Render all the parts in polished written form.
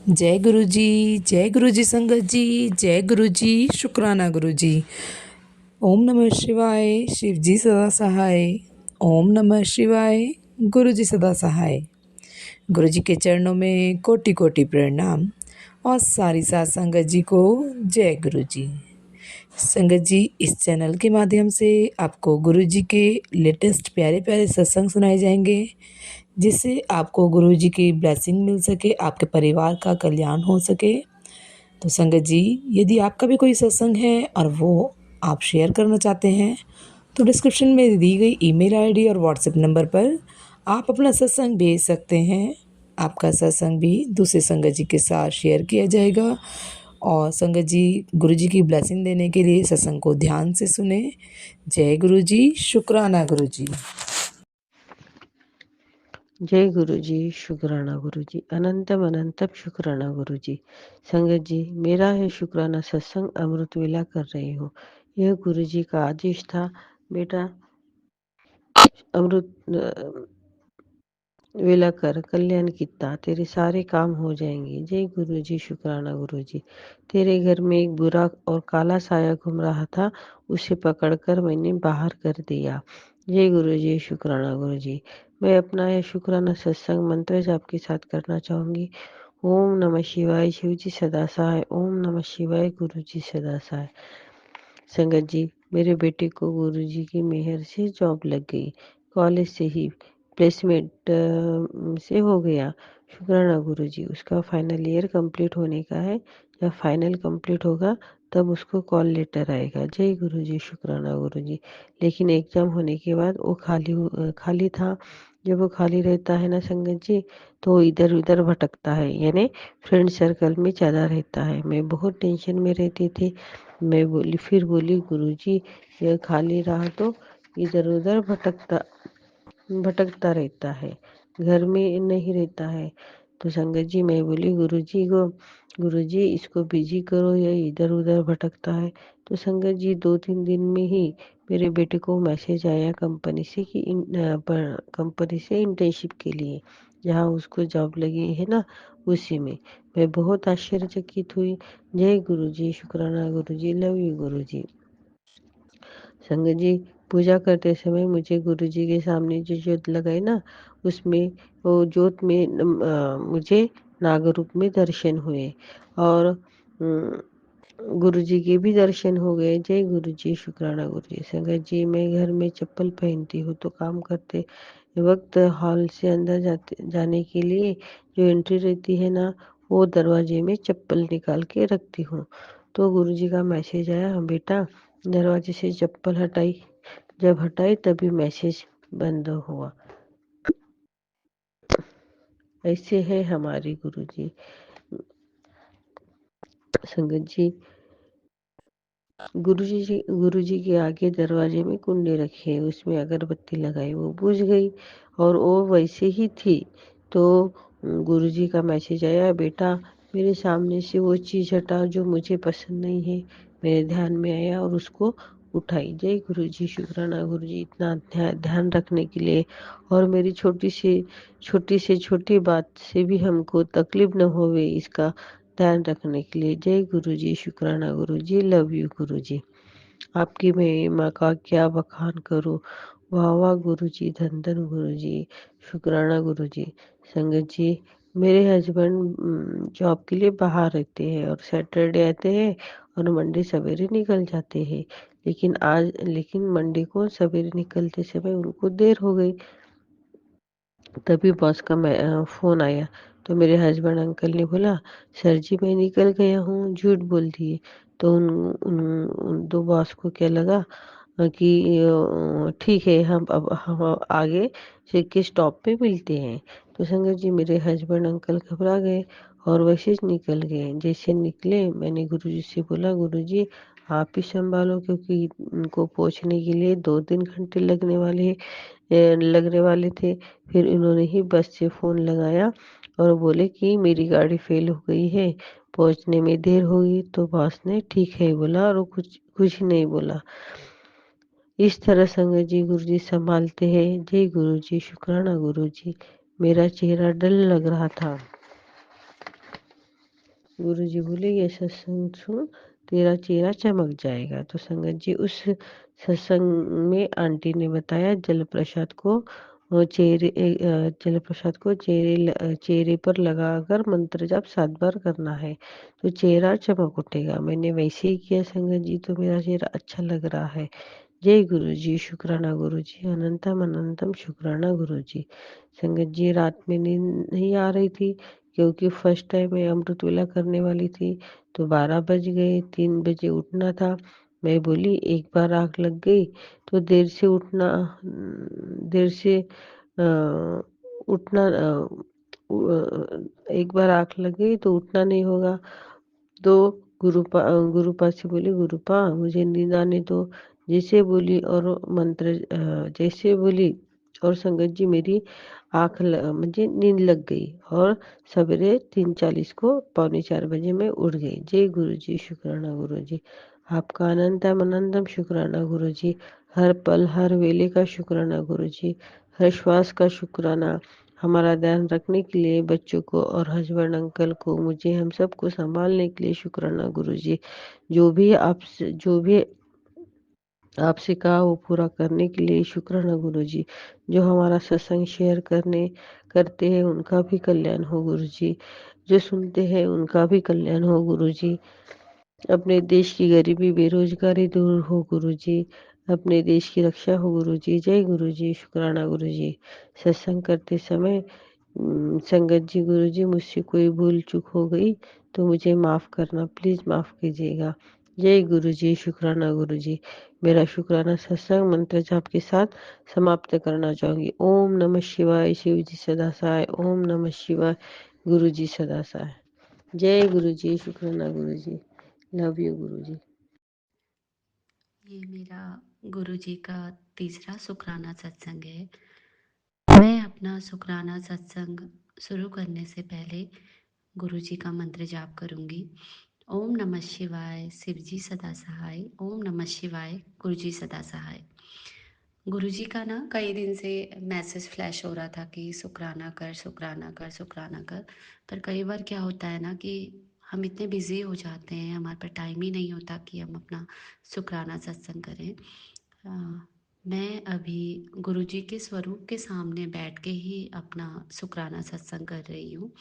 जय गुरु जी संगत जी, जय गुरु जी, शुक्राना गुरु जी। ओम नमः शिवाय, शिव जी सदा सहाय। ओम नमः शिवाय, गुरु जी सदा सहाय। गुरु जी के चरणों में कोटि कोटि प्रणाम और सारी साथ संगत जी को जय गुरु जी। संगत जी, इस चैनल के माध्यम से आपको गुरु जी के लेटेस्ट प्यारे प्यारे सत्संग सुनाए जाएंगे, जिससे आपको गुरु जी की ब्लेसिंग मिल सके, आपके परिवार का कल्याण हो सके। तो संगत जी, यदि आपका भी कोई सत्संग है और वो आप शेयर करना चाहते हैं, तो डिस्क्रिप्शन में दी गई ईमेल आईडी और व्हाट्सएप नंबर पर आप अपना सत्संग भेज सकते हैं। आपका सत्संग भी दूसरे संगत जी के साथ शेयर किया जाएगा। और संगत जी, गुरु जी की ब्लेसिंग देने के लिए सत्संग को ध्यान से सुने। जय गुरु जी, शुक्राना गुरु जी। जय गुरु जी, शुक्राना गुरु जी, अनंतम अनंतम शुक्राना गुरु जी। संगत जी, मेरा है शुक्राना सत्संग अमृत वेला कर रही हूँ। यह गुरु जी का आदेश था, बेटा अमृत वेला कर, कल्याण कितना, तेरे सारे काम हो जाएंगे। जय गुरु जी, शुक्राना गुरु जी। तेरे घर में एक बुरा और काला साया घूम रहा था, उसे पकड़कर मैंने बाहर कर दिया। जय गुरु जी, शुक्राना गुरु जी। मैं अपना यह शुक्राना सत्संग मंत्र आपके साथ करना चाहूंगी। ओम नमः शिवाय, शिव जी सदा सहाय। ओम नमः शिवाय, गुरु जी सदा सहाय। संगत जी, मेरे बेटे को गुरु जी की मेहर से जॉब लग गई। कॉलेज से ही प्लेसमेंट से हो गया। शुक्राना गुरु जी। उसका फाइनल ईयर कंप्लीट होने का है। जब फाइनल कंप्लीट होगा तब उसको कॉल लेटर आएगा। जय गुरु जी, शुक्राना गुरु जी। लेकिन एग्जाम होने के बाद वो खाली था। जब वो खाली रहता है ना संगत जी, तो वो इधर उधर भटकता है, यानी फ्रेंड सर्कल में ज़्यादा रहता है। मैं बहुत टेंशन में रहती थी। मैं बोली गुरुजी, यह खाली रहा तो इधर उधर भटकता रहता है, घर में नहीं रहता है। तो संगत जी, मैं बोली गुरुजी इसको बिजी करो, या इधर उधर भटकता है। तो संगत जी, 2-3 दिन में ही मेरे बेटे को मैसेज आया कंपनी से कि कंपनी से इंटर्नशिप के लिए, जहाँ उसको जॉब लगी है ना, उसी में। मैं बहुत आश्चर्यचकित हुई। जय गुरु जी, शुक्राना गुरु जी, लव यू गुरु जी। संगत जी, पूजा करते समय मुझे गुरु जी के सामने जो ज्योत लगाई ना, उसमें वो ज्योत में मुझे नागरूप में दर्शन हुए और गुरु जी के भी दर्शन हो गए। जय गुरु जी, शुक्राना गुरु जी। संगत जी, मैं घर में चप्पल पहनती हूँ तो काम करते वक्त हॉल से अंदर जाने के लिए जो एंट्री रहती है ना, वो दरवाजे में चप्पल निकाल के रखती हूँ। तो गुरु जी का मैसेज आया, बेटा दरवाजे से चप्पल हटाई। जब हटाई तभी मैसेज बंद हुआ। ऐसे है हमारे गुरु जी। संगत जी, गुरु जी के आगे दरवाजे में कुंडी रखी, उसमें अगरबत्ती लगाई, वो बुझ गई और वो वैसे ही थी। तो गुरु जी का मैसेज आया, बेटा मेरे सामने से वो चीज़ हटा जो मुझे पसंद नहीं है। मेरे ध्यान में आया और उसको उठाई। जय गुरु जी, शुक्राना गुरु जी, इतना ध्यान रखने के लिए, और मेरी छोटी से छोटी बात से भी हमको तकलीफ न होवे, इसका ध्यान रखने के लिए। जय गुरु जी, शुक्राना गुरु जी, लव यू गुरु जी। आपकी महिमा का क्या बखान करूं। वाह वाह गुरु जी, धन धन गुरु जी, शुक्राना गुरु जी। संगत जी, मेरे हस्बैंड जॉब के लिए बाहर रहते हैं और सैटरडे आते हैं और मंडे सवेरे निकल जाते हैं। लेकिन मंडे को सवेरे निकलते समय उनको देर हो गई। तभी बॉस का फ़ोन आया। तो मेरे हस्बैंड अंकल ने बोला, सर जी मैं निकल गया हूँ, झूठ बोल दिए। तो उन दो बॉस को क्या लगा कि ठीक है, हम आगे से के स्टॉप पे मिलते हैं। तो संगत जी, मेरे हस्बैंड अंकल घबरा गए और वैसे ही निकल गए। जैसे निकले, मैंने गुरुजी से बोला, गुरुजी आप ही संभालो, क्योंकि इनको पहुंचने के लिए 2-3 घंटे लगने वाले थे। फिर इन्होंने ही बस से फ़ोन लगाया और बोले कि मेरी गाड़ी फेल हो गई है, पहुंचने में देर होगी। तो बॉस ने ठीक है बोला और वो कुछ नहीं बोला। इस तरह संगत जी, गुरु जी संभालते हैं। जय गुरु जी, शुक्राना गुरु जी। मेरा चेहरा डल लग रहा था। गुरुजी बोले ये सत्संग सुन, तेरा चेहरा चमक जाएगा। तो संगत जी उस सत्संग में आंटी ने बताया जल प्रसाद को चेहरे पर लगाकर मंत्र जाप 7 बार करना है तो चेहरा चमक उठेगा। मैंने वैसे ही किया संगत जी, तो मेरा चेहरा अच्छा लग रहा है। जय गुरुजी, शुक्राना गुरुजी, अनंतम अनंतम शुक्राना गुरुजी। संगत जी रात में नींद नहीं आ रही थी क्योंकि फर्स्ट टाइम मैं अमृत वेला करने वाली थी, तो 12 बज गए, 3 बजे उठना था। मैं बोली एक बार आँख लग गई तो देर से उठना एक बार आँख लग गई तो उठना नहीं होगा। तो गुरुपा से बोली, गुरुपा मुझे नींद आने दो। जैसे बोली और संगत जी मेरी मुझे नींद लग गई और सवेरे 3:40 को 3:45 मैं उठ गई। जय गुरु जी, शुक्राना गुरु जी। आपका अनंतम अनंतम शुक्राना गुरु जी। हर पल हर वेले का शुक्राना गुरु जी। हर श्वास का शुक्राना। हमारा ध्यान रखने के लिए बच्चों को और हस्बैंड अंकल को, मुझे, हम सबको संभालने के लिए शुक्राना गुरुजी। जो भी आपसे कहा वो पूरा करने के लिए शुक्राना गुरुजी। जो हमारा सत्संग शेयर करते हैं उनका भी कल्याण हो गुरुजी। जो सुनते हैं उनका भी कल्याण हो गुरुजी। अपने देश की गरीबी बेरोजगारी दूर हो गुरुजी। अपने देश की रक्षा हो गुरुजी। जय गुरुजी, शुक्राना गुरुजी। सत्संग करते समय संगत जी, गुरुजी मुझसे कोई भूल चूक हो गई तो मुझे माफ़ करना, प्लीज़ माफ़ कीजिएगा। जय गुरुजी, शुक्राना गुरुजी। मेरा शुक्राना सत्संग मंत्र जाप के साथ समाप्त करना चाहूँगी। ओम नमः शिवाय, शिव जी सदा सहाय। ओम नमः शिवाय, गुरु जी सदा सहाय। जय गुरुजी, शुक्राना गुरुजी। लव यू गुरुजी। ये मेरा गुरुजी का तीसरा शुक्राना सत्संग है। मैं अपना शुक्राना सत्संग शुरू करने से पहले गुरुजी का मंत्र जाप करूंगी। ओम नमः शिवाय, शिवजी सदा सहाय। ओम नमः शिवाय, गुरुजी सदा सहाय। गुरुजी का ना कई दिन से मैसेज फ्लैश हो रहा था कि शुक्राना कर, शुक्राना कर, शुक्राना कर। पर कई बार क्या होता है ना कि हम इतने बिजी हो जाते हैं, हमारे पास टाइम ही नहीं होता कि हम अपना शुक्राना सत्संग करें। मैं अभी गुरुजी के स्वरूप के सामने बैठ के ही अपना शुक्राना सत्संग कर रही हूँ।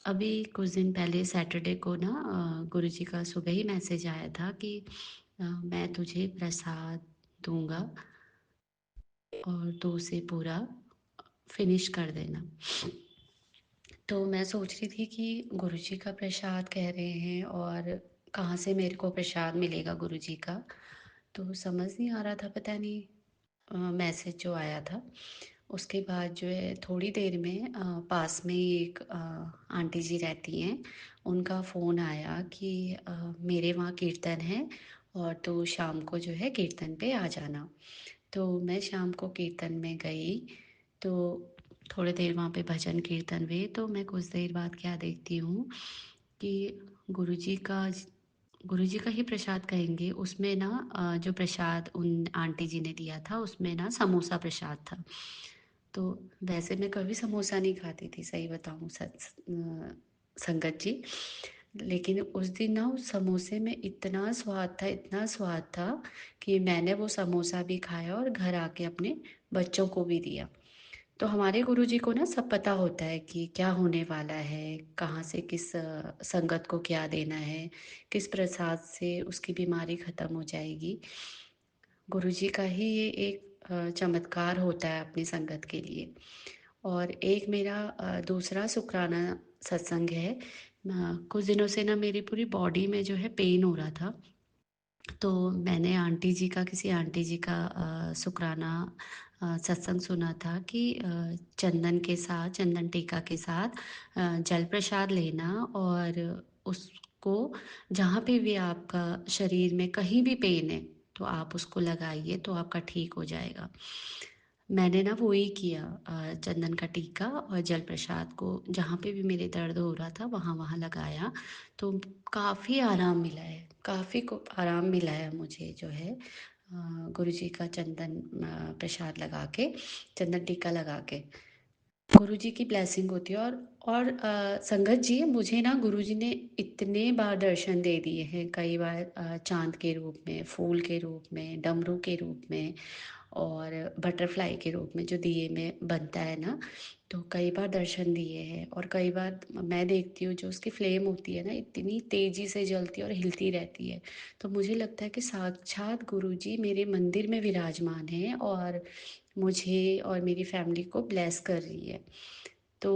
अभी कुछ दिन पहले सैटरडे को ना गुरुजी का सुबह ही मैसेज आया था कि मैं तुझे प्रसाद दूंगा और तू उसे पूरा फिनिश कर देना। तो मैं सोच रही थी कि गुरुजी का प्रसाद कह रहे हैं और कहाँ से मेरे को प्रसाद मिलेगा गुरुजी का। तो समझ नहीं आ रहा था, पता नहीं मैसेज जो आया था उसके बाद जो है थोड़ी देर में पास में ही एक आंटी जी रहती हैं, उनका फ़ोन आया कि मेरे वहाँ कीर्तन है और तो शाम को जो है कीर्तन पे आ जाना। तो मैं शाम को कीर्तन में गई। तो थोड़ी देर वहाँ पे भजन कीर्तन हुए। तो मैं कुछ देर बाद क्या देखती हूँ कि गुरुजी का गुरुजी का ही प्रसाद कहेंगे, उसमें ना जो प्रसाद उन आंटी जी ने दिया था उसमें ना समोसा प्रसाद था। तो वैसे मैं कभी समोसा नहीं खाती थी, सही बताऊँ संगत जी। लेकिन उस दिन ना उस समोसे में इतना स्वाद था, इतना स्वाद था कि मैंने वो समोसा भी खाया और घर आके अपने बच्चों को भी दिया। तो हमारे गुरुजी को ना सब पता होता है कि क्या होने वाला है, कहाँ से किस संगत को क्या देना है, किस प्रसाद से उसकी बीमारी ख़त्म हो जाएगी। गुरुजी का ही ये एक चमत्कार होता है अपनी संगत के लिए। और एक मेरा दूसरा शुक्राना सत्संग है। कुछ दिनों से ना मेरी पूरी बॉडी में जो है पेन हो रहा था। तो मैंने किसी आंटी जी का शुक्राना सत्संग सुना था कि चंदन टीका के साथ जल प्रसाद लेना और उसको जहाँ पे भी आपका शरीर में कहीं भी पेन है तो आप उसको लगाइए तो आपका ठीक हो जाएगा। मैंने ना वो ही किया, चंदन का टीका और जल प्रसाद को जहाँ पे भी मेरे दर्द हो रहा था वहाँ वहाँ लगाया। तो काफ़ी आराम मिला है, काफ़ी को आराम मिला है मुझे जो है गुरुजी का चंदन प्रसाद लगा के, चंदन टीका लगा के। गुरुजी की ब्लेसिंग होती है। और संगत जी, मुझे ना गुरुजी ने इतने बार दर्शन दे दिए हैं, कई बार चाँद के रूप में, फूल के रूप में, डमरू के रूप में और बटरफ्लाई के रूप में जो दिए में बनता है ना, तो कई बार दर्शन दिए हैं। और कई बार मैं देखती हूँ जो उसकी फ्लेम होती है ना, इतनी तेज़ी से जलती है और हिलती रहती है। तो मुझे लगता है कि साक्षात गुरुजी मेरे मंदिर में विराजमान हैं और मुझे और मेरी फैमिली को ब्लेस कर रही है। तो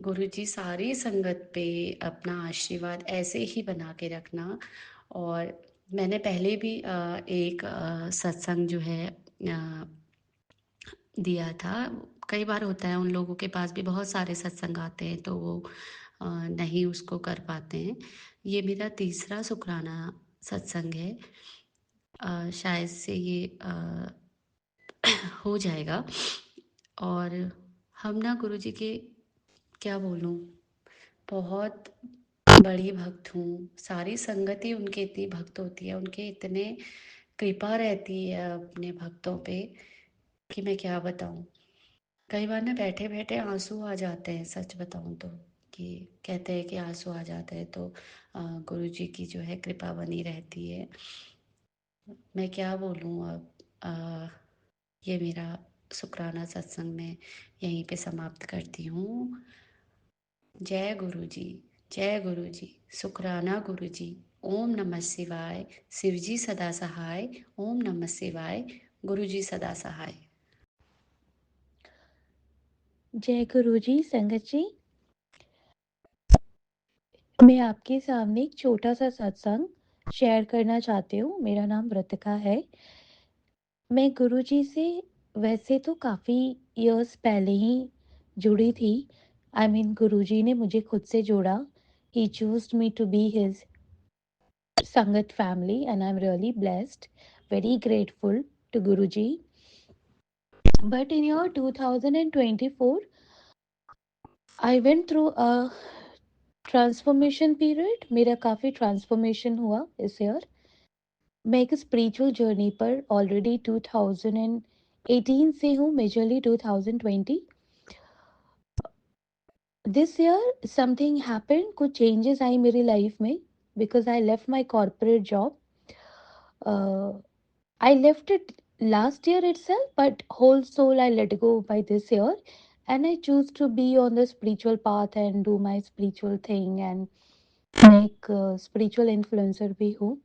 गुरुजी सारी संगत पे अपना आशीर्वाद ऐसे ही बना के रखना। और मैंने पहले भी एक सत्संग जो है दिया था। कई बार होता है उन लोगों के पास भी बहुत सारे सत्संग आते हैं तो वो नहीं उसको कर पाते हैं। ये मेरा तीसरा शुक्राना सत्संग है। शायद से ये हो जाएगा। और हम ना गुरुजी के, क्या बोलूँ, बहुत बड़ी भक्त हूँ। सारी संगत ही उनके इतनी भक्त होती है, उनके इतने कृपा रहती है अपने भक्तों पे कि मैं क्या बताऊँ। कई बार ना बैठे बैठे आंसू आ जाते हैं, सच बताऊँ तो, कि कहते हैं कि आंसू आ जाते हैं तो गुरुजी की जो है कृपा बनी रहती है। मैं क्या बोलूँ अब। ये मेरा शुक्राना सत्संग मैं यहीं पे समाप्त करती हूँ। जय गुरु जी, जय गुरु जी, शुक्राना गुरु जी। ओम नमः शिवाय। शिवजी सदा सहाय। ओम नमः शिवाय। गुरु जी सदा सहाय। जय गुरु जी। संगत जी, मैं आपके सामने एक छोटा सा सत्संग शेयर करना चाहती हूँ। मेरा नाम रतिका है। मैं गुरु जी से वैसे तो काफ़ी इयर्स पहले ही जुड़ी थी। आई मीन गुरु जी ने मुझे खुद से जोड़ा। He choose me to be his sangat family and I am really blessed, very grateful to guru ji. But in year 2024 I went through a transformation period. मेरा काफ़ी ट्रांसफॉर्मेशन हुआ इस ईयर। मैं एक स्पिरिचुअल जर्नी पर ऑलरेडी 2018 से हूँ, majorly 2020। This year something happened, कुछ चेंजेस आई मेरी लाइफ में because I left my corporate job. I left it last year itself, but whole soul I let go by this year. And I choose to be on the spiritual path and do my spiritual thing and make spiritual influencer भी हूँ.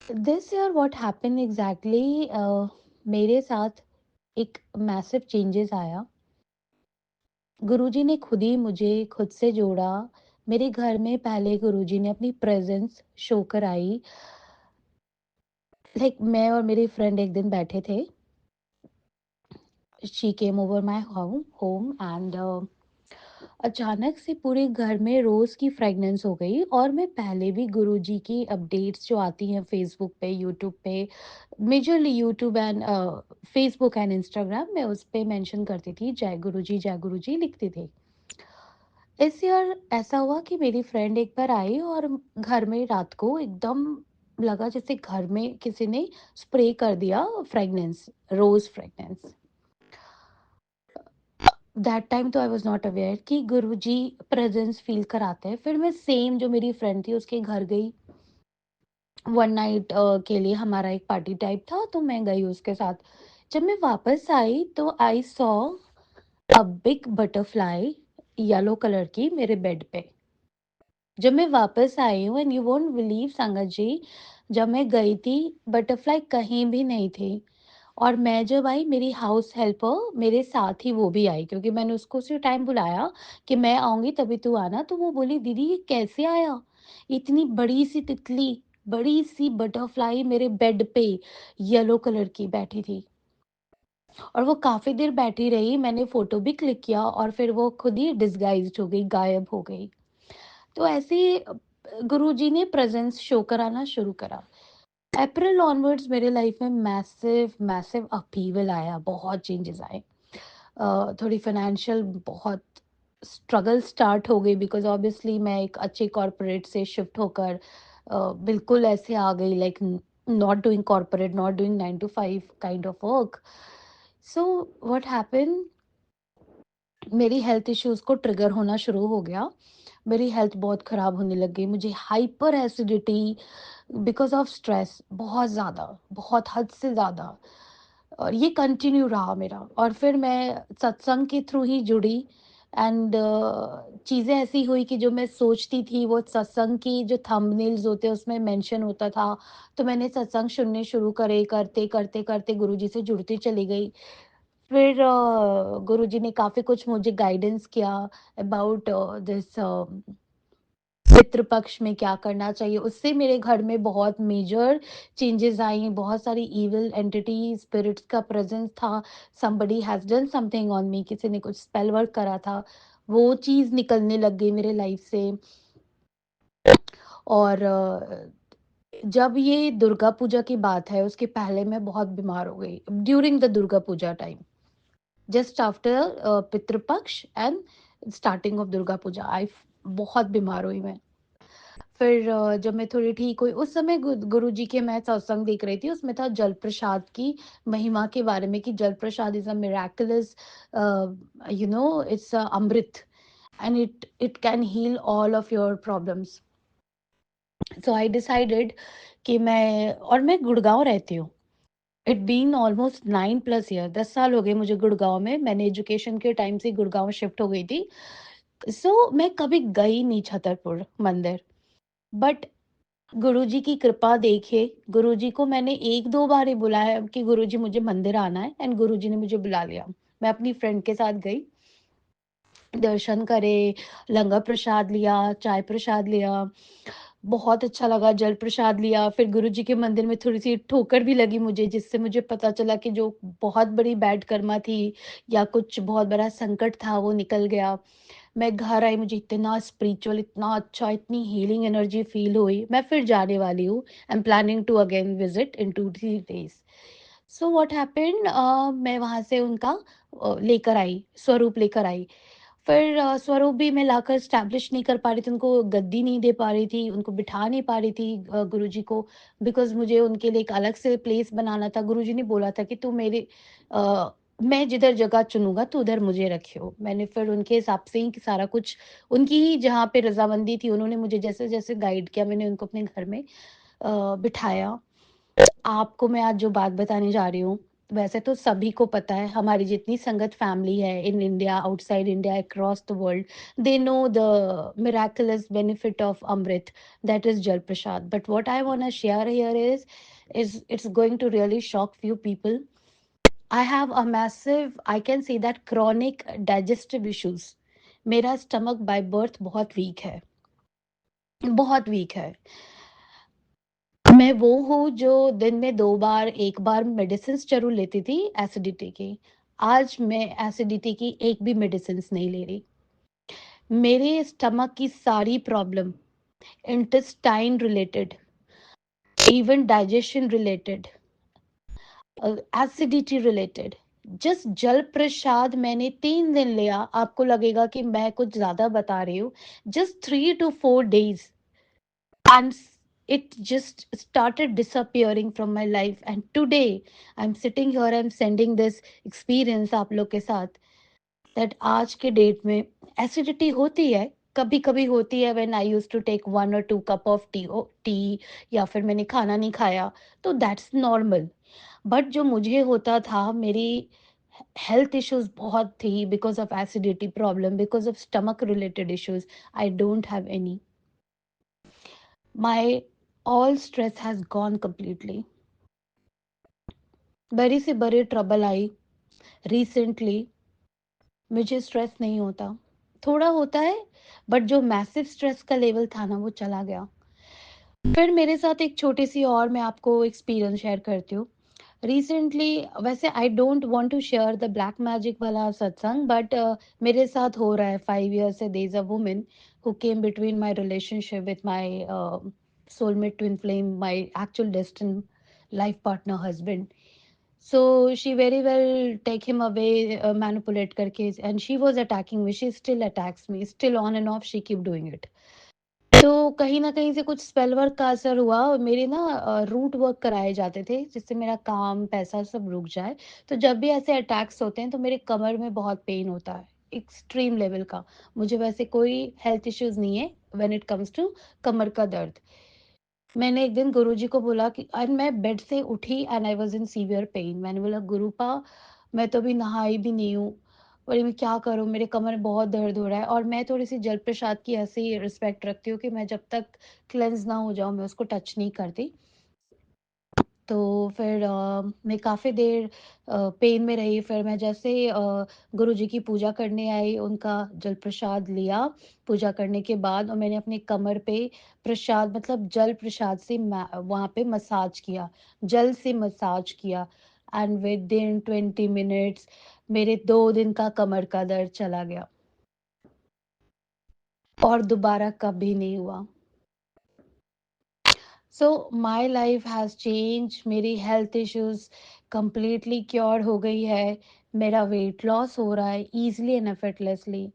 This year what happened exactly, मेरे साथ एक massive changes आया। गुरुजी ने खुद ही मुझे खुद से जोड़ा। मेरे घर में पहले गुरुजी ने अपनी प्रेजेंस शो कराई। लाइक मैं और मेरी फ्रेंड एक दिन बैठे थे। She came over my home and अचानक से पूरे घर में रोज़ की फ्रेगनेंस हो गई। और मैं पहले भी गुरुजी की अपडेट्स जो आती हैं फेसबुक पे, यूट्यूब पे, majorly YouTube and Facebook and Instagram में उस पे मेंशन करती थी जय गुरुजी लिखती थी। इस ईयर ऐसा हुआ कि मेरी फ्रेंड एक बार आई और घर में रात को एकदम लगा जैसे घर में किसी ने स्प्रे कर दिया fragrance, rose fragrance. That time तो आई वाज नॉट अवेयर कि गुरुजी प्रेजेंस फील कराते हैं। फिर मैं सेम जो मेरी फ्रेंड थी उसके घर गई। वन नाइट के लिए हमारा एक पार्टी टाइप था, तो मैं गई उसके साथ। जब मैं वापस आई तो I saw a big butterfly yellow colour की मेरे बेड पे। जब मैं वापस आई हूँ एंड यू वोंट बिलीव संगत जी, जब मैं गई थी बटरफ्लाई कहीं भी नहीं थी। और मैं जब आई मेरी हाउस हेल्पर मेरे साथ ही वो भी आई, क्योंकि मैंने उसको उसी टाइम बुलाया कि मैं आऊँगी तभी तू आना। तो वो बोली दीदी ये कैसे आया? इतनी बड़ी सी तितली, बड़ी सी बटरफ्लाई मेरे बेड पे येलो कलर की बैठी थी। और वो काफ़ी देर बैठी रही, मैंने फ़ोटो भी क्लिक किया और फिर वो खुद ही डिसगाइज़्ड हो गई, गायब हो गई। तो ऐसे ही गुरुजी ने प्रेज़ेंस शो कराना शुरू करा। अप्रैल ऑनवर्ड्स मेरे लाइफ में मैसिव अपहीवल आया, बहुत चेंजेस आए। थोड़ी फाइनेंशियल बहुत स्ट्रगल स्टार्ट हो गई बिकॉज़ ऑब्वियसली मैं एक अच्छे कॉर्पोरेट से शिफ्ट होकर बिल्कुल ऐसे आ गई, like not doing corporate, not doing 9 to 5 kind of work. So what happened, मेरी हेल्थ इश्यूज को ट्रिगर होना शुरू हो गया। मेरी हेल्थ बहुत खराब होने लग गई, मुझे hyper acidity because of stress, बहुत ज़्यादा, बहुत हद से ज़्यादा। और ये कंटिन्यू रहा मेरा, और फिर मैं सत्संग के थ्रू ही जुड़ी। एंड चीज़ें ऐसी हुई कि जो मैं सोचती थी वो सत्संग की जो थंबनेल्स होते हैं उसमें मेंशन होता था। तो मैंने सत्संग सुनने शुरू करे, करते करते करते गुरुजी से जुड़ती चली गई। फिर गुरुजी ने काफ़ी कुछ मुझे गाइडेंस किया अबाउट दिस पितृपक्ष में क्या करना चाहिए। उससे मेरे घर में बहुत मेजर चेंजेस आई, बहुत सारी इविल एंटिटी स्पिरिट्स का प्रेजेंस था। Somebody has done something on me, किसी ने कुछ स्पेल वर्क करा था, वो चीज़ निकलने लग गई मेरे लाइफ से। और जब ये दुर्गा पूजा की बात है, उसके पहले मैं बहुत बीमार हो गई during the Durga Puja time, just after Pitrupaksha and starting of Durga Puja. I बहुत बीमार हुई मैं। फिर जब मैं थोड़ी ठीक हुई, उस समय गुरुजी के मैं सत्संग देख रही थी, उसमें था जल प्रसाद की महिमा के बारे में, कि jal prasad is a miraculous, it's amrit, and it can heal all of your problems. So I decided कि मैं गुड़गांव रहती हूँ। इट बीन ऑलमोस्ट 9+ ईयर, 10 साल हो गए मुझे गुड़गांव में। मैंने एजुकेशन के टाइम से गुड़गांव शिफ्ट हो गई थी। मैं कभी गई नहीं छतरपुर मंदिर, बट गुरुजी की कृपा देखिए, गुरुजी को मैंने 1-2 बार ही बुलाया कि गुरुजी मुझे मंदिर आना है, एंड गुरुजी ने मुझे बुला लिया। मैं अपनी फ्रेंड के साथ गई, दर्शन करे, लंगर प्रसाद लिया, चाय प्रसाद लिया, बहुत अच्छा लगा, जल प्रसाद लिया। फिर गुरुजी के मंदिर में थोड़ी-सी ठोकर भी लगी मुझे, जिससे मुझे पता चला कि जो बहुत बड़ी बैड कर्मा थी या कुछ बहुत बड़ा संकट था, वो निकल गया। मैं घर आई, मुझे इतना स्पिरिचुअल, इतना अच्छा, इतनी हीलिंग एनर्जी फील हुई। मैं फिर जाने वाली हूँ। I am planning to again visit in 2-3 days. So what happened, मैं वहाँ से उनका लेकर आई, स्वरूप लेकर आई। फिर स्वरूप भी मैं लाकर एस्टैब्लिश नहीं कर पा रही थी, उनको गद्दी नहीं दे पा रही थी, उनको बिठा नहीं पा रही थी गुरुजी को, बिकॉज़ मुझे उनके लिए एक अलग से प्लेस बनाना था। गुरुजी ने बोला था कि तू मेरे अ, मैं जिधर जगह चुनूँगा तू उधर मुझे रखियो। मैंने फिर उनके हिसाब से ही सारा कुछ, उनकी ही जहाँ पे रज़ामंदी थी, उन्होंने मुझे जैसे-जैसे गाइड किया, मैंने उनको अपने घर में बिठाया। आपको मैं आज जो बात बताने जा रही हूँ, वैसे तो सभी को पता है, हमारी जितनी संगत फैमिली है in India, outside India, across the world, they know the miraculous benefit of amrit, that is jal prasad. But what I want to share here is it's going to really shock few people. I have a massive, I can say that, chronic digestive issues. मेरा stomach by birth बहुत week है, बहुत week है। मैं वो हूँ जो दिन में 2 बार, 1 बार मेडिसिन्स ज़रूर लेती थी एसिडिटी की। आज मैं एसिडिटी की एक भी मेडिसिन्स नहीं ले रही। मेरे स्टमक की सारी problem, intestine related, even digestion related, acidity related, just जल प्रसाद मैंने 3 दिन लिया, आपको लगेगा कि मैं कुछ ज़्यादा बता रही हूँ। Just 3 to 4 days, and it just started disappearing from my life, and today I'm sitting here, I'm sending this experience आप लोग के साथ, that आज के डेट में एसिडिटी होती है, कभी कभी होती है, when I used to take 1 or 2 cup of tea, या फिर मैंने खाना नहीं खाया, तो that's normal. बट जो मुझे होता था, मेरी हेल्थ इश्यूज बहुत थी, because of acidity problem, because of stomach related issues, I don't have any. My all stress has gone completely. बड़ी से बड़ी ट्रबल आई रिसेंटली, मुझे स्ट्रेस नहीं होता, थोड़ा होता है, बट जो मैसिव स्ट्रेस का लेवल था ना, वो चला गया। फिर मेरे साथ एक छोटी सी और मैं आपको एक्सपीरियंस शेयर करती हूँ। रिसेंटली, वैसे I don't want to share the black magic वाला सत्संग, बट मेरे साथ हो रहा है 5 years से। There is a woman who came between my relationship with my soulmate twin flame, my actual destined life partner husband. So she very well take him away, manipulate karke, and she was attacking me, she still attacks me, still on and off she keep doing it. तो कहीं न कहीं से कुछ spell work का असर हुआ और मेरे ना रूट वर्क कराए जाते थे, जिससे मेरा काम, पैसा सब रुक जाए। तो जब भी ऐसे अटैक्स होते हैं, तो मेरे कमर में बहुत पेन होता है, एक्सट्रीम लेवल का। मुझे वैसे कोई हेल्थ इश्यूज़ नहीं है व्हेन इट कम्स टू कमर का दर्द। मैंने एक दिन गुरुजी को बोला कि और मैं बेड से उठी and I was in severe pain. मैंने बोला, "गुरुपा, मैं तो अभी नहाई भी नहीं हूँ, बोली मैं क्या करूँ? मेरे कमर में बहुत दर्द हो रहा है।" और मैं थोड़ी-सी जल प्रसाद की ऐसे ही रिस्पेक्ट रखती हूँ कि मैं जब तक क्लेंज़ ना हो जाऊँ, मैं उसको टच नहीं करती। तो फिर मैं काफ़ी देर पेन में रही, फिर मैं जैसे गुरुजी की पूजा करने आई, उनका जल प्रसाद लिया, पूजा करने के बाद और मैंने अपनी कमर पे प्रसाद मतलब जल प्रसाद से वहाँ पे मसाज किया, जल से मसाज किया एंड विदिन 20 मिनट्स मेरे 2 दिन का कमर का दर्द चला गया और दोबारा कभी नहीं हुआ। So my life has change, मेरी हेल्थ इश्यूज़ कंप्लीटली क्योर हो गई है, मेरा वेट लॉस हो रहा है ईज़िली एंड एफर्टलेसली।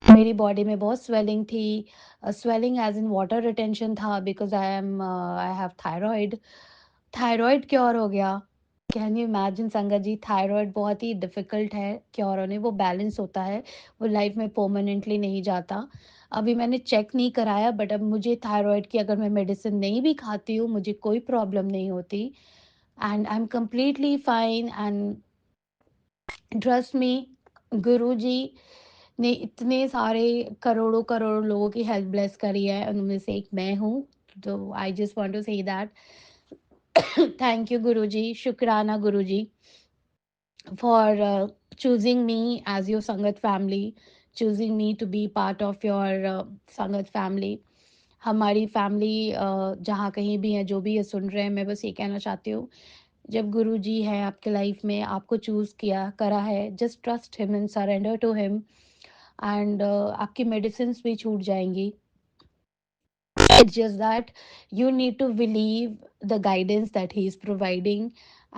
मेरी बॉडी में बहुत स्वेलिंग थी, swelling as in water retention था because I have thyroid. Thyroid cure हो गया। कैन यू इमेजिन संगत जी, थायरॉइड बहुत ही डिफ़िकल्ट है क्योर होने, वो बैलेंस होता है, वो लाइफ़ में परमानेंटली नहीं जाता। अभी मैंने चेक नहीं कराया बट अब मुझे थायरॉइड की अगर मैं मेडिसिन नहीं भी खाती हूँ, मुझे कोई प्रॉब्लम नहीं होती and I am completely fine and trust me, Guruji ने इतने सारे करोड़ों-करोड़ों लोगों की हेल्थ ब्लेस करी है, उनमें से एक मैं हूँ। तो I just want to say that thank you Guruji, शुक्राना Guruji for choosing me as your Sangat family, choosing me to be part of your Sangat family. हमारी फैमिली जहाँ कहीं भी है, जो भी ये सुन रहे हैं, मैं बस ये कहना चाहती हूँ, जब गुरुजी हैं आपके लाइफ में, आपको चूज़ किया करा है, just trust him and surrender to him and आपकी मेडिसिन्स भी छूट जाएँगी। It's just that you need to believe the guidance that he is providing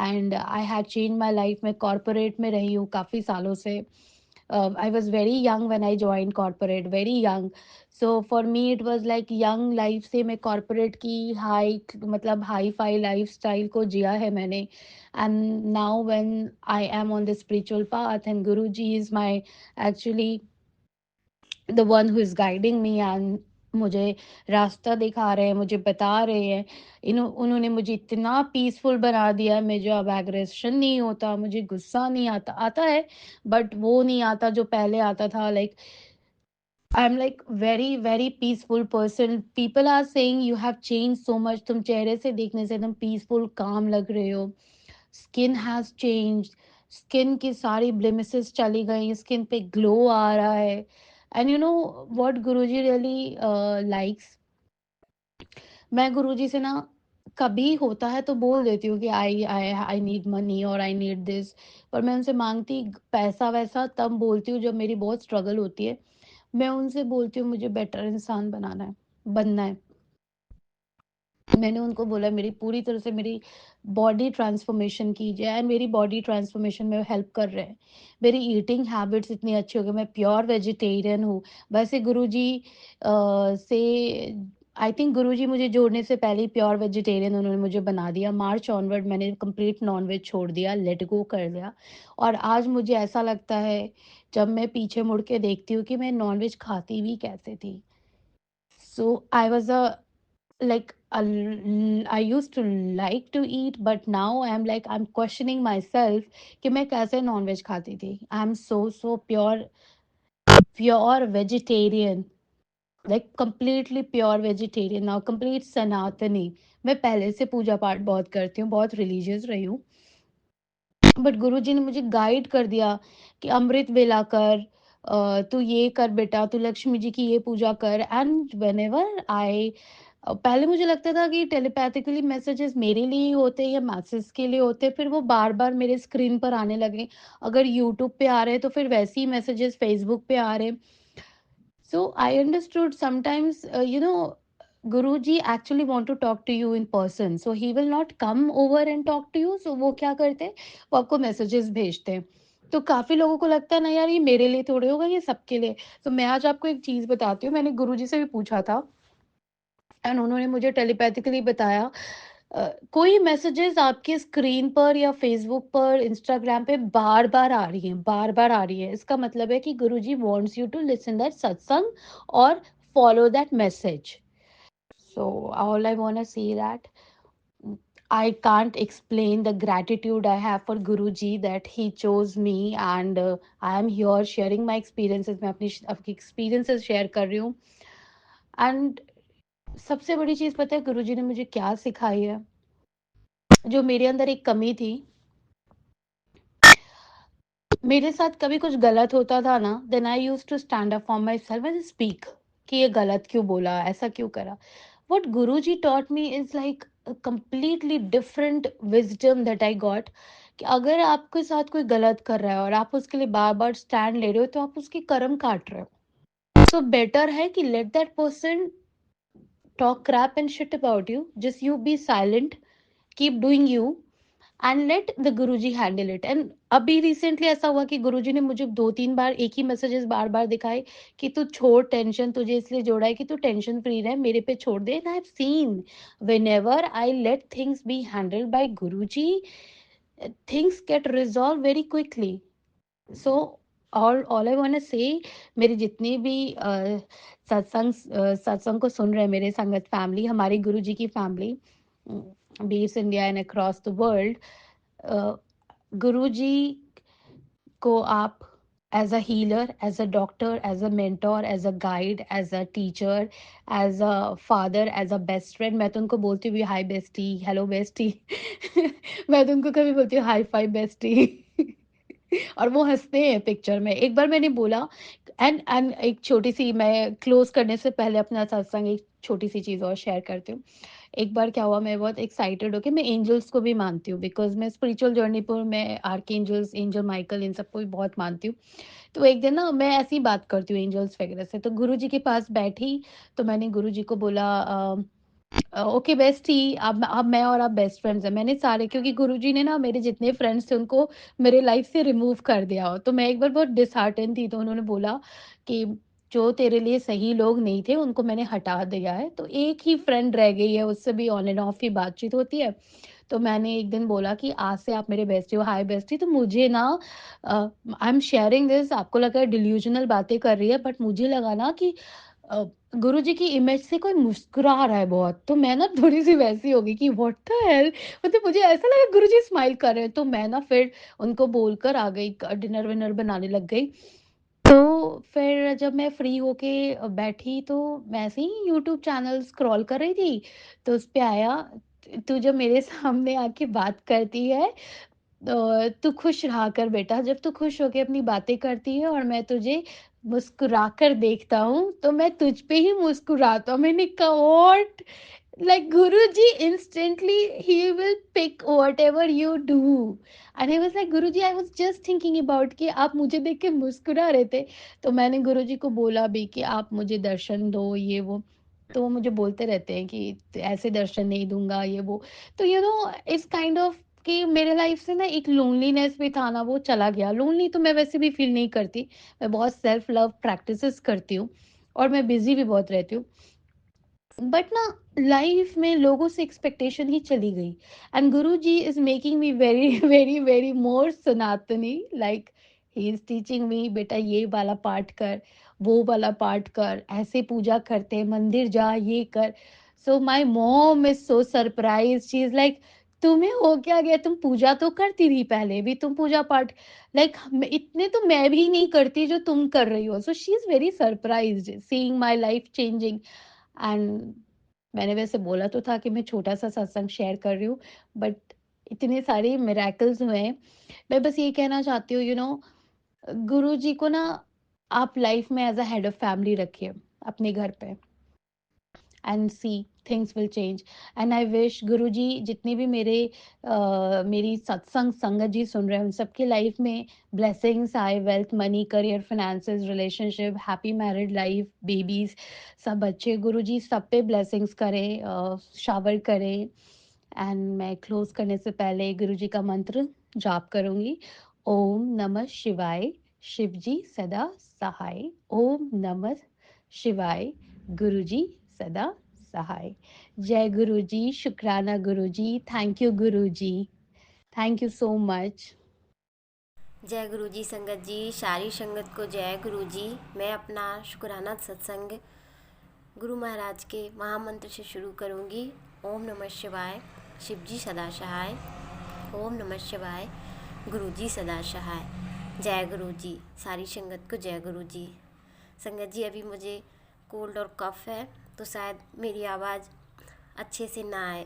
and I had changed my life. मैं corporate में रही हूँ काफ़ी सालों से. I was very young when I joined corporate, very young. So for me it was like young life से मैं corporate की high मतलब high fi lifestyle को जिया है मैंने. And now when I am on the spiritual path and Guruji is my actually the one who is guiding me and मुझे रास्ता दिखा रहे हैं, मुझे बता रहे हैं। उन्होंने मुझे इतना पीसफुल बना दिया है, मुझे अब एग्रेशन नहीं होता, मुझे गुस्सा नहीं आता, आता है बट वो नहीं आता जो पहले आता था। Like I am like very very peaceful person. People are saying you have change so much, तुम चेहरे से देखने से एकदम पीसफुल काम लग रहे हो। स्किन हैज़ चेंज्ड, स्किन की सारी ब्लेमिसेस चली गई, स्किन पे ग्लो आ रहा है and you know what Guruji really likes, मैं गुरुजी से ना कभी होता है तो बोल देती हूँ कि आई आई आई नीड मनी और आई नीड दिस, पर मैं उनसे माँगती पैसा-वैसा तब बोलती हूँ जब मेरी बहुत स्ट्रगल होती है। मैं उनसे बोलती हूँ मुझे बेटर इंसान बनाना है, बनना है। मैंने उनको बोला मेरी पूरी तरह से मेरी बॉडी ट्रांसफॉर्मेशन कीजिए एंड मेरी बॉडी ट्रांसफॉर्मेशन में हेल्प कर रहे हैं। मेरी ईटिंग हैबिट्स इतनी अच्छी हो गई, मैं प्योर वेजिटेरियन हूँ। वैसे गुरुजी से आई थिंक गुरुजी मुझे जोड़ने से पहले ही प्योर वेजिटेरियन उन्होंने मुझे बना दिया। मार्च ऑनवर्ड मैंने कंप्लीट नॉन-वेज छोड़ दिया, लेट गो कर दिया और आज मुझे ऐसा लगता है जब मैं पीछे मुड़ के देखती हूँ कि मैं नॉन-वेज खाती भी कैसे थी। So I was like I used to like to eat but now I'm questioning myself कि मैं कैसे नॉनवेज खाती थी. I am so pure pure vegetarian, like completely pure vegetarian now, complete सनातनी. मैं पहले से पूजा पाठ बहुत करती हूँ, बहुत रिलीजियस रही हूँ, बट गुरुजी ने मुझे गाइड कर दिया कि अमृत वेला कर, तू ये कर बेटा, तू लक्ष्मी जी की ये पूजा कर एंड व्हेनेवर आई पहले मुझे लगता था कि टेलीपैथिकली मैसेजेस मेरे लिए ही होते हैं या मैसेज के लिए होते हैं, फिर वो बार-बार मेरे स्क्रीन पर आने लगे। अगर यूट्यूब पे आ रहे हैं तो फिर वैसे ही मैसेजेस फेसबुक पे आ रहे हैं। So I understood sometimes Guruji actually want to talk to you in person, so he will not come over and talk to you. So वो क्या करते हैं, वो आपको मैसेजेस भेजते हैं। तो काफ़ी लोगों को लगता है ना यार ये मेरे लिए थोड़े होगा, ये सबके लिए। तो मैं आज आपको एक चीज़ बताती हूँ, मैंने गुरुजी से भी पूछा था एंड उन्होंने मुझे टेलीपैथिकली बताया कोई मैसेजेस आपके स्क्रीन पर या फेसबुक पर, इंस्टाग्राम पे बार-बार आ रही हैं, बार-बार आ रही है। इसका मतलब है कि Guruji wants you to listen that satsang और follow that message. So all I want to say that I can't explain the gratitude I have for Guruji that he chose me and I am here sharing my experiences. मैं अपनी experiences share कर रही हूँ and सबसे बड़ी चीज़ पता है गुरुजी ने मुझे क्या सिखाई है? जो मेरे अंदर एक कमी थी, मेरे साथ कभी कुछ गलत होता था ना, then I used to stand up for myself and speak कि ये गलत क्यों बोला, ऐसा क्यों करा। What Guruji taught me is like a completely different wisdom that I got कि अगर आपके साथ कोई गलत कर रहा है और आप उसके लिए बार-बार स्टैंड ले रहे हो, तो आप उसके कर्म काट रहे हो। सो बेटर है कि let that person talk crap and shit about you, just you be silent, keep doing you and let the Guruji handle it. And अभी रिसेंटली ऐसा हुआ कि गुरुजी ने मुझे 2-3 बार एक ही मैसेजेस बार-बार दिखाए कि तू छोड़ टेंशन, तुझे इसलिए जोड़ा है कि तू टेंशन फ्री रहे, मेरे पे छोड़ दे। And I have seen whenever I let things be handled by Guruji, things get resolve very quickly. So all I want to say, मेरे जितने भी सत्संग को सुन रहे हैं, मेरे संगत फैमिली, हमारी गुरुजी की family, beats India and across the world, Guruji को आप as a healer, as a doctor, as a mentor, as a guide, as a teacher, as a father, as a best friend, मैं तो उनको बोलती हूँ हाय बेस्टी, हेलो बेस्टी। मैं तो उनको कभी बोलती हूँ हाई फाइव बेस्टी। और वो हंसते हैं पिक्चर में। एक बार मैंने बोला एंड एक छोटी सी, मैं क्लोज करने से पहले अपना सत्संग एक छोटी सी चीज़ और शेयर करती हूँ। एक बार क्या हुआ, मैं बहुत एक्साइटेड होके, मैं एंजल्स को भी मानती हूँ बिकॉज़ मैं स्पिरिचुअल जर्नी पर मैं आर्कएंजल्स, एंजल माइकल, इन सबको भी बहुत मानती हूँ। तो एक दिन ना मैं ऐसे ही बात करती हूँ एंजल्स वगैरह से, तो गुरुजी के पास बैठी, तो मैंने गुरुजी को बोला ओके बेस्टी, अब मैं और आप बेस्ट फ्रेंड्स हैं। मैंने सारे, क्योंकि गुरुजी ने ना मेरे जितने फ्रेंड्स थे उनको मेरे लाइफ से रिमूव कर दिया हो। तो मैं एक बार बहुत डिसहार्टेन थी, तो उन्होंने बोला कि जो तेरे लिए सही लोग नहीं थे उनको मैंने हटा दिया है, तो एक ही फ्रेंड रह गई है, उससे भी ऑन एंड ऑफ ही बातचीत होती है। तो मैंने एक दिन बोला कि आज से आप मेरे बेस्टी हो, हाय बेस्टी। तो मुझे ना आई एम शेयरिंग दिस, आपको लगा डिल्यूजनल बातें कर रही है, बट मुझे लगा ना कि अ, गुरुजी की इमेज से कोई मुस्कुरा रहा है बहुत, तो मैं ना थोड़ी-सी वैसी हो गई कि व्हाट द हेल! मतलब मुझे ऐसा लगा गुरुजी स्माइल कर रहे हैं, तो मैं ना फिर उनको बोलकर आ गई, डिनर-विनर बनाने लग गई। तो फिर जब मैं फ्री होके बैठी, तो मैं ऐसे ही यूट्यूब चैनल स्क्रॉल कर रही थी, तो उस पे आया, तू जब मेरे सामने आके बात करती है, तू खुश रहा कर बेटा, जब तू खुश होके अपनी बातें करती है और मैं तुझे मुस्कुराकर देखता हूँ, तो मैं तुझ पे ही मुस्कुराता हूँ। मैंने कहा what? Like Guruji instantly he will pick whatever you do. And I was like Guruji, I was just thinking about कि आप मुझे देख के मुस्कुरा रहे थे। तो मैंने गुरुजी को बोला भी कि आप मुझे दर्शन दो, ये वो। तो वो मुझे बोलते रहते हैं कि ऐसे दर्शन नहीं दूँगा, ये वो। तो इट्स काइंड ऑफ कि मेरे लाइफ से ना एक लोनलीनेस भी था ना, वो चला गया। लोनली तो मैं वैसे भी फ़ील नहीं करती। मैं बहुत सेल्फ लव प्रैक्टिसेस करती हूँ और मैं बिज़ी भी बहुत रहती हूँ। बट ना लाइफ में लोगों से एक्सपेक्टेशन ही चली गई, and Guruji is making me very very very more Sanatani, like he is teaching me, बेटा ये वाला पाठ कर, वो वाला पाठ कर, ऐसे पूजा करते हैं, मंदिर जा, ये कर। So my mom is so surprise, she is like तुम्हें हो क्या गया, तुम पूजा तो करती थी पहले भी, तुम पूजा पाठ लाइक इतने तो मैं भी नहीं करती जो तुम कर रही हो। So she is very surprised seeing my life changing. And मैंने वैसे बोला तो था कि मैं छोटा-सा सत्संग शेयर कर रही हूँ, बट इतने सारे मिरेकल्स हुए हैं। मैं बस ये कहना चाहती हूँ गुरुजी को ना आप लाइफ में as a head of family रखिए अपने घर पे। And see things will change. And I wish Guruji जितने भी मेरी सत्संग संगत जी सुन रहे हैं, उन सबकी लाइफ में ब्लेसिंग्स आए, wealth, money, career, finances, relationship, happy married life, babies, सब अच्छे गुरुजी सब पे ब्लेसिंग्स करें, शावर करें। एंड मैं क्लोज करने से पहले गुरुजी का मंत्र जाप करूंगी। ओम नमः शिवाय, शिवजी सदा सहाय। ओम नमः शिवाय, गुरुजी सदा सहाय। जय गुरु जी, शुक्राना गुरु जी, thank you Guru ji, thank you so much. जय गुरु जी संगत जी, सारी संगत को जय गुरु जी। मैं अपना शुक्राना सत्संग गुरु महाराज के महामंत्र से शुरू करूँगी। ओम नमः शिवाय, शिव जी सदा सहाय। ओम नमः शिवाय, गुरु जी सदा सहाय। जय गुरु जी, सारी संगत को जय गुरु जी। संगत जी, अभी मुझे कोल्ड और कफ़ है तो शायद मेरी आवाज़ अच्छे से ना आए,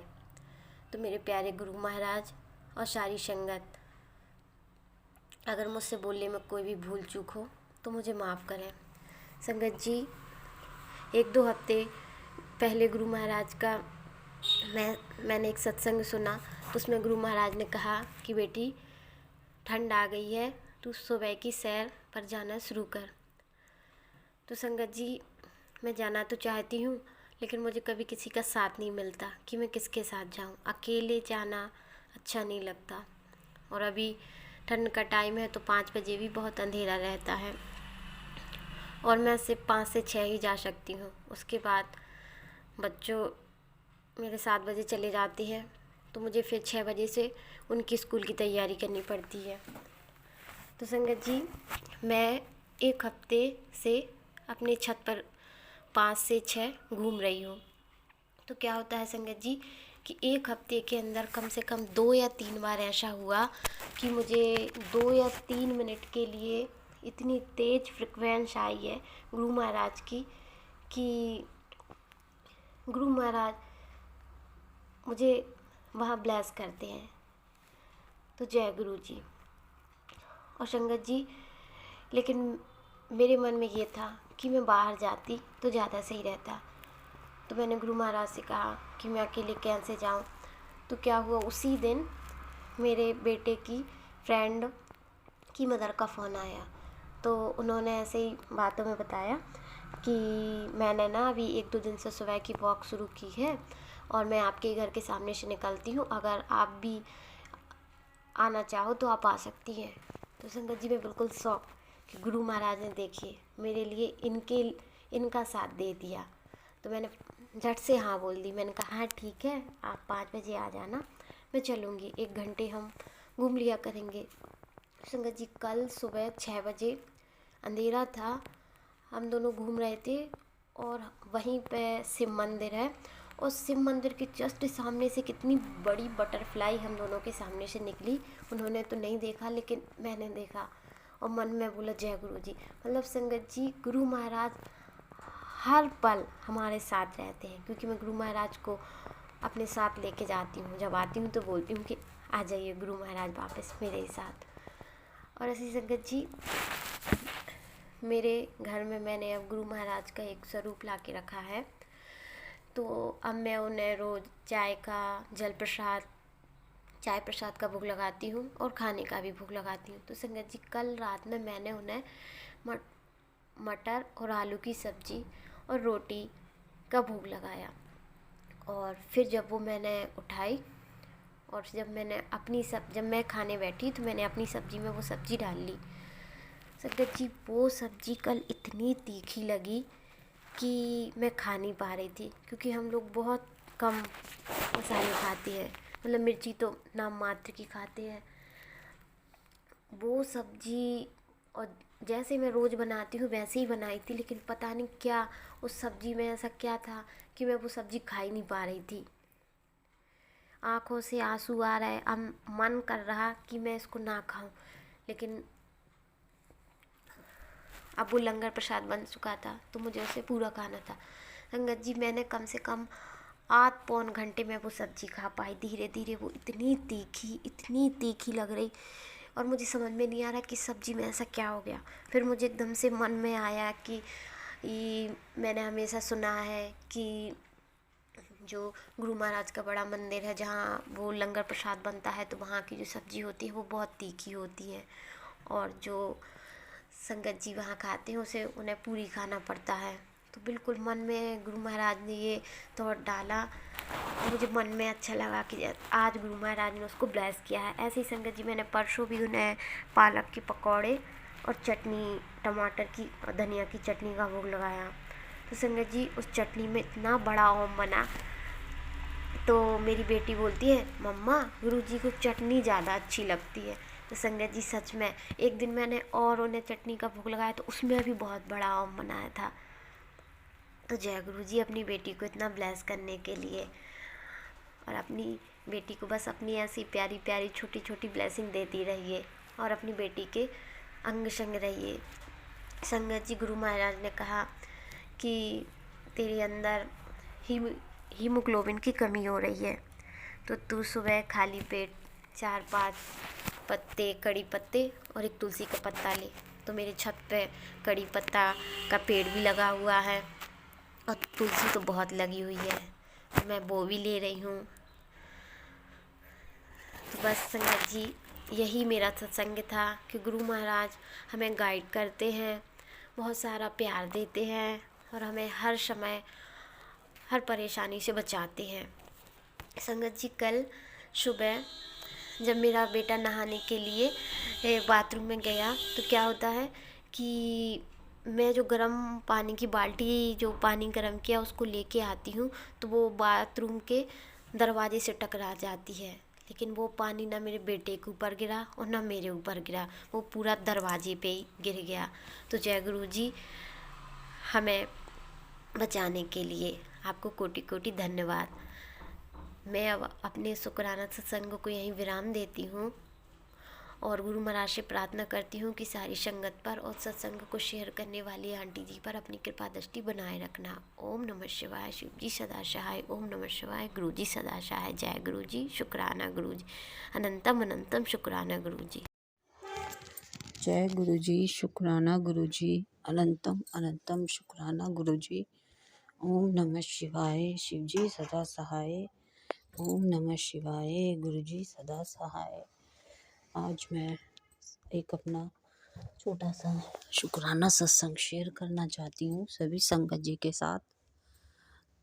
तो मेरे प्यारे गुरु महाराज और सारी संगत, अगर मुझसे बोलने में कोई भी भूल चूक हो तो मुझे माफ़ करें। संगत जी, 1-2 हफ्ते पहले गुरु महाराज का मैंने एक सत्संग सुना, तो उसमें गुरु महाराज ने कहा कि बेटी ठंड आ गई है, तू सुबह की सैर पर जाना शुरू कर। तो संगत जी, मैं जाना तो चाहती हूँ, लेकिन मुझे कभी किसी का साथ नहीं मिलता कि मैं किसके साथ जाऊँ। अकेले जाना अच्छा नहीं लगता, और अभी ठंड का टाइम है तो 5 बजे भी बहुत अंधेरा रहता है, और मैं सिर्फ 5 से 6 ही जा सकती हूँ। उसके बाद बच्चों मेरे 7 बजे चले जाते हैं, तो मुझे फिर 6 बजे से उनकी स्कूल की तैयारी करनी पड़ती है। तो संगत जी, मैं 1 हफ्ते से अपने छत पर 5 से 6 घूम रही हूँ। तो क्या होता है संगत जी कि 1 हफ्ते के अंदर कम से कम 2 या 3 बार ऐसा हुआ कि मुझे 2 या 3 मिनट के लिए इतनी तेज़ फ्रिक्वेंस आई है गुरु महाराज की कि गुरु महाराज मुझे वहाँ ब्लेस करते हैं। तो जय गुरु जी। और संगत जी, लेकिन मेरे मन में ये था कि मैं बाहर जाती तो ज़्यादा सही रहता। तो मैंने गुरु महाराज से कहा कि मैं अकेले कैसे जाऊं। तो क्या हुआ, उसी दिन मेरे बेटे की फ्रेंड की मदर का फ़ोन आया। तो उन्होंने ऐसे ही बातों में बताया कि मैंने ना अभी 1-2 दिन से सुबह की वॉक शुरू की है, और मैं आपके घर के सामने से निकलती हूँ, अगर आप भी आना चाहो तो आप आ सकती हैं। तो संगत जी, मैं बिल्कुल शौक कि गुरु महाराज ने देखिए मेरे लिए इनका साथ दे दिया। तो मैंने झट से हाँ बोल दी। मैंने कहा हाँ ठीक है, आप 5 बजे आ जाना, मैं चलूँगी, 1 घंटे हम घूम लिया करेंगे। संगत जी, कल सुबह 6 बजे अंधेरा था, हम दोनों घूम रहे थे, और वहीं पे शिव मंदिर है, और शिव मंदिर के जस्ट सामने से कितनी बड़ी बटरफ्लाई हम दोनों के सामने से निकली। उन्होंने तो नहीं देखा, लेकिन मैंने देखा, और मन में बोला जय गुरु जी। मतलब संगत जी, गुरु महाराज हर पल हमारे साथ रहते हैं, क्योंकि मैं गुरु महाराज को अपने साथ लेके जाती हूँ। जब आती हूँ तो बोलती हूँ कि आ जाइए गुरु महाराज वापस मेरे साथ। और ऐसी संगत जी, मेरे घर में मैंने अब गुरु महाराज का एक स्वरूप ला के रखा है। तो अब मैं उन्हें रोज़ चाय प्रसाद का भोग लगाती हूँ, और खाने का भी भोग लगाती हूँ। तो संगत जी, कल रात में मैंने उन्हें मटर और आलू की सब्ज़ी और रोटी का भोग लगाया, और फिर जब वो मैंने उठाई, और जब मैं खाने बैठी तो मैंने अपनी सब्ज़ी में वो सब्ज़ी डाल ली। संगत जी, वो सब्ज़ी कल इतनी तीखी लगी कि मैं खा नहीं पा रही थी, क्योंकि हम लोग बहुत कम मसाले खाते हैं, मतलब मिर्ची तो नाम मात्र की खाते हैं। वो सब्ज़ी, और जैसे मैं रोज़ बनाती हूँ वैसे ही बनाई थी, लेकिन पता नहीं क्या उस सब्ज़ी में ऐसा क्या था कि मैं वो सब्ज़ी खा ही नहीं पा रही थी। आँखों से आंसू आ रहे, अब मन कर रहा कि मैं इसको ना खाऊं, लेकिन अब वो लंगर प्रसाद बन चुका था, तो मुझे उसे पूरा खाना था। संगत जी, मैंने कम से कम 8-पौन घंटे में वो सब्ज़ी खा पाई। धीरे धीरे वो इतनी तीखी लग रही, और मुझे समझ में नहीं आ रहा कि सब्ज़ी में ऐसा क्या हो गया। फिर मुझे एकदम से मन में आया कि मैंने हमेशा सुना है कि जो गुरु महाराज का बड़ा मंदिर है, जहाँ वो लंगर प्रसाद बनता है, तो वहाँ की जो सब्ज़ी होती है वो बहुत तीखी होती है, और जो संगत जी वहाँ खाते हैं उन्हें पूरी खाना पड़ता है। तो बिल्कुल मन में गुरु महाराज ने ये थॉट डाला, मुझे मन में अच्छा लगा कि आज गुरु महाराज ने उसको ब्लेस किया है। ऐसे ही संगत जी, मैंने परसों भी उन्हें पालक के पकौड़े और चटनी, टमाटर की और धनिया की चटनी का भोग लगाया। तो संगत जी उस चटनी में इतना बड़ा ओम बना। तो मेरी बेटी बोलती है, मम्मा गुरुजी को चटनी ज़्यादा अच्छी लगती है। तो संगत जी सच में एक दिन मैंने और उन्हें चटनी का भोग लगाया तो उसमें भी बहुत बड़ा ओम बनाया था। तो जय गुरुजी अपनी बेटी को इतना ब्लेस करने के लिए, और अपनी बेटी को बस अपनी ऐसी प्यारी प्यारी छोटी छोटी ब्लेसिंग देती रहिए और अपनी बेटी के अंग संग रहिए। संगत जी गुरु महाराज ने कहा कि तेरे अंदर हीमोग्लोबिन की कमी हो रही है, तो तू सुबह खाली पेट 4-5 पत्ते, कड़ी पत्ते और एक तुलसी का पत्ता ले। तो मेरे छत पे कड़ी पत्ता का पेड़ भी लगा हुआ है और तुलसी तो बहुत लगी हुई है, तो मैं वो भी ले रही हूँ। तो बस संगत जी यही मेरा सत्संग था कि गुरु महाराज हमें गाइड करते हैं, बहुत सारा प्यार देते हैं और हमें हर समय हर परेशानी से बचाते हैं। संगत जी कल सुबह जब मेरा बेटा नहाने के लिए बाथरूम में गया तो क्या होता है कि मैं जो गर्म पानी की बाल्टी, जो पानी गर्म किया उसको लेके आती हूँ तो वो बाथरूम के दरवाजे से टकरा जाती है, लेकिन वो पानी ना मेरे बेटे के ऊपर गिरा और ना मेरे ऊपर गिरा, वो पूरा दरवाजे पे ही गिर गया। तो जय गुरु जी हमें बचाने के लिए आपको कोटि कोटि धन्यवाद। मैं अब अपने शुक्राना सत्संग को यहीं विराम देती हूँ और गुरु महाराज से प्रार्थना करती हूँ कि सारी संगत पर और सत्संग को शेयर करने वाली आंटी जी पर अपनी कृपा दृष्टि बनाए रखना। ओम नमः शिवाय। शिव जी सदा सहाय। ओम नमः शिवाय। गुरु जी सदा सहाय। जय गुरु जी। शुक्राना गुरु जी। अनंतम अनंतम शुक्राना गुरु जी। जय गुरु जी। शुक्राना गुरु जी। अनंतम अनंतम शुक्राना गुरु जी। ओम नमः शिवाय। शिव जी सदा सहाय। ओम नमः शिवाय। गुरु जी सदा सहाय। आज मैं एक अपना छोटा सा शुक्राना सत्संग शेयर करना चाहती हूँ सभी संगत जी के साथ।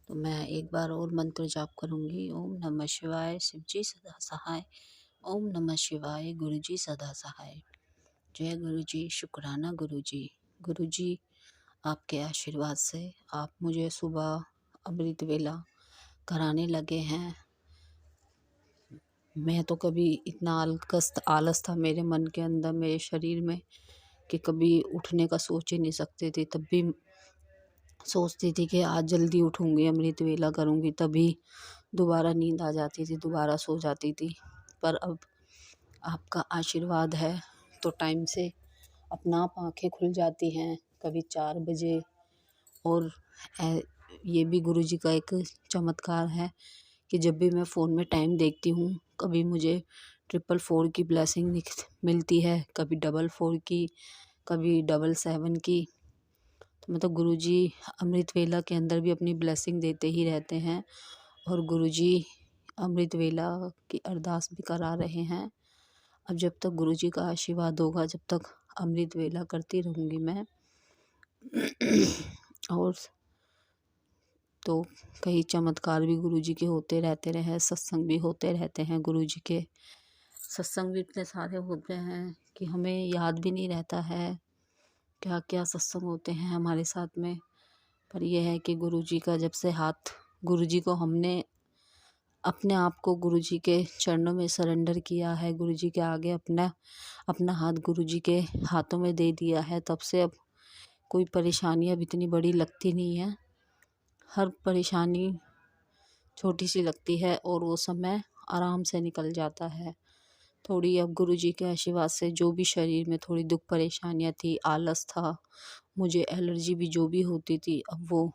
तो मैं एक बार और मंत्र जाप करूँगी। ओम नमः शिवाय। शिव जी सदा सहाय। ओम नमः शिवाय। गुरु जी सदा सहाय। जय गुरु जी। शुक्राना गुरु जी। गुरु जी आपके आशीर्वाद से आप मुझे सुबह अमृत वेला कराने लगे हैं। मैं तो कभी इतना आलस था मेरे मन के अंदर, मेरे शरीर में, कि कभी उठने का सोच ही नहीं सकती थी। तब भी सोचती थी कि आज जल्दी उठूँगी, अमृत वेला करूँगी, तभी दोबारा नींद आ जाती थी, दोबारा सो जाती थी। पर अब आपका आशीर्वाद है तो टाइम से अपना आप आँखें खुल जाती हैं, कभी 4 बजे। और ये भी गुरु जी का एक चमत्कार है कि जब भी मैं फ़ोन में टाइम देखती हूँ, कभी मुझे 444 की ब्लेसिंग मिलती है, कभी 44 की, कभी 77 की। तो मतलब गुरु जी अमृत वेला के अंदर भी अपनी ब्लेसिंग देते ही रहते हैं और गुरु जी अमृत वेला की अरदास भी करा रहे हैं। अब जब तक गुरु जी का आशीर्वाद होगा, जब तक अमृत वेला करती रहूँगी मैं। और तो कई चमत्कार भी गुरु जी के होते रहते रहे, सत्संग भी होते रहते हैं। गुरु जी के सत्संग भी इतने सारे होते हैं कि हमें याद भी नहीं रहता है क्या क्या सत्संग होते हैं हमारे साथ में। पर यह है कि गुरु जी का जब से हाथ, गुरु जी को हमने अपने आप को गुरु जी के चरणों में सरेंडर किया है, गुरु जी के आगे अपना हाथ गुरु जी के हाथों में दे दिया है, तब से अब कोई परेशानी अब इतनी बड़ी लगती नहीं है। हर परेशानी छोटी सी लगती है और वो समय आराम से निकल जाता है। थोड़ी अब गुरु जी के आशीर्वाद से जो भी शरीर में थोड़ी दुख परेशानियाँ थी, आलस था, मुझे एलर्जी भी जो भी होती थी, अब वो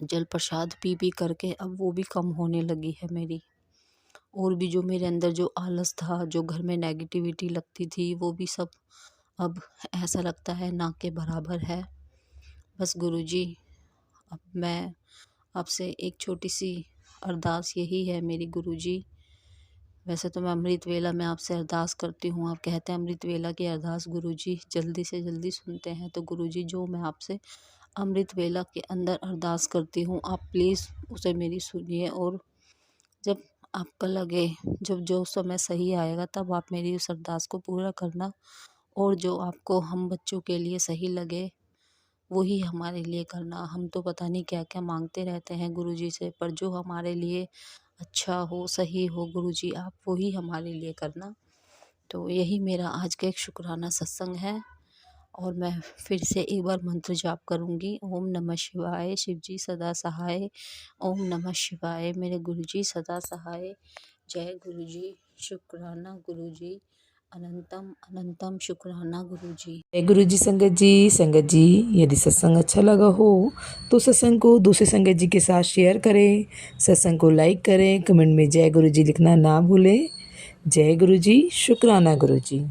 जल प्रसाद पी करके अब वो भी कम होने लगी है मेरी। और भी जो मेरे अंदर जो आलस था, जो घर में नेगेटिविटी लगती थी, वो भी सब अब ऐसा लगता है ना के बराबर है। बस गुरु जी अब मैं आपसे एक छोटी सी अरदास यही है मेरी गुरु जी। वैसे तो मैं अमृत वेला में आपसे अरदास करती हूँ, आप कहते हैं अमृत वेला की अरदास गुरु जी जल्दी से जल्दी सुनते हैं। तो गुरु जी जो मैं आपसे अमृत वेला के अंदर अरदास करती हूँ, आप प्लीज़ उसे मेरी सुनिए। और जब आपका लगे, जब जो समय सही आएगा, तब आप मेरी उस अरदास को पूरा करना। और जो आपको हम बच्चों के लिए सही लगे वही हमारे लिए करना। हम तो पता नहीं क्या क्या मांगते रहते हैं गुरुजी से, पर जो हमारे लिए अच्छा हो, सही हो, गुरुजी आप वही हमारे लिए करना। तो यही मेरा आज का एक शुक्राना सत्संग है। और मैं फिर से एक बार मंत्र जाप करूँगी, ओम नमः शिवाय, शिव जी सदा सहाय। ओम नमः शिवाय, मेरे गुरुजी सदा सहाय। जय गुरुजी, शुक्राना गुरुजी, अनंतम अनंतम शुक्राना गुरुजी। जय गुरु जी संगत जी यदि सत्संग अच्छा लगा हो तो सत्संग को दूसरे संगत जी के साथ शेयर करें, सत्संग को लाइक करें, कमेंट में जय गुरु जी लिखना ना भूलें। जय गुरु जी, शुक्राना गुरु जी।